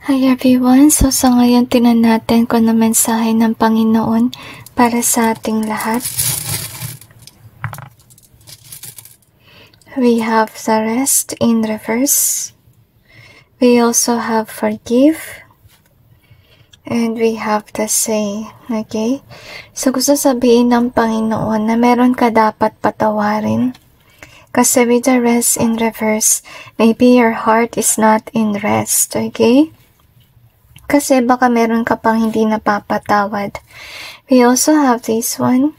Hi everyone! So sa ngayon tinan natin kung ano mensahe ng Panginoon para sa ating lahat. We have the rest in reverse. We also have forgive. And we have the say. Okay? So gusto sabihin ng Panginoon na meron ka dapat patawarin. Kasi with the rest in reverse, maybe your heart is not in rest. Okay? Kasi baka meron ka pang hindi napapatawad. We also have this one,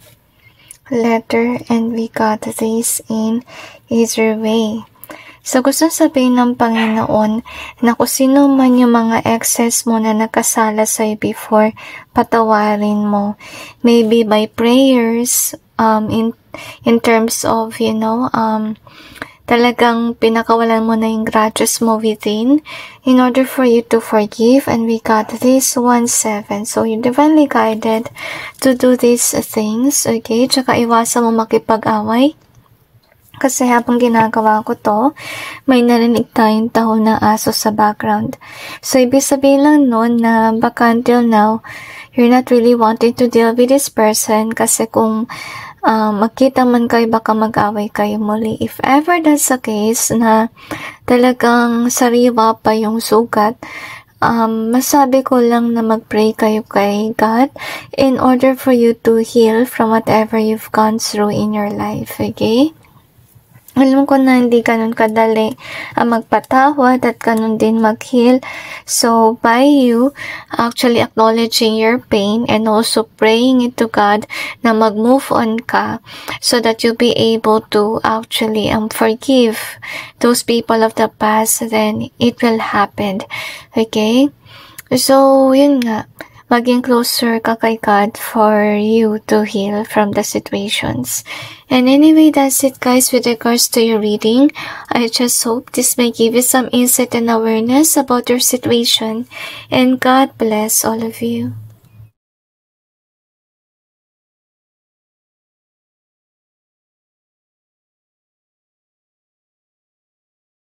letter, and we got this in either way. So gusto sabihin ng Panginoon na kung sino man yung mga exes mo na nakasala sa'yo before, patawarin mo. Maybe by prayers, in terms of, talagang pinakawalan mo na yung grudges mo within in order for you to forgive. And we got this 1-7. So, you're divinely guided to do these things. Okay? Tsaka iwasan mo makipag-away. Kasi habang ginagawa ko to, may narinig tayong tahol ng aso sa background. So, ibig sabihin lang nun na baka until now, you're not really wanting to deal with this person kasi kung magkita man kayo, baka mag-away kayo muli. If ever that's the case na talagang sariwa pa yung sugat, masabi ko lang na mag-pray kayo kay God in order for you to heal from whatever you've gone through in your life. Okay? Alam ko na hindi ganun kadali magpatawad at ganun din mag-heal. So, by you actually acknowledging your pain and also praying it to God na mag-move on ka so that you'll be able to actually forgive those people of the past, then it will happen. Okay? So, yun nga. Maging closer ka kay God for you to heal from the situations. And anyway, that's it guys with regards to your reading. I just hope this may give you some insight and awareness about your situation. And God bless all of you.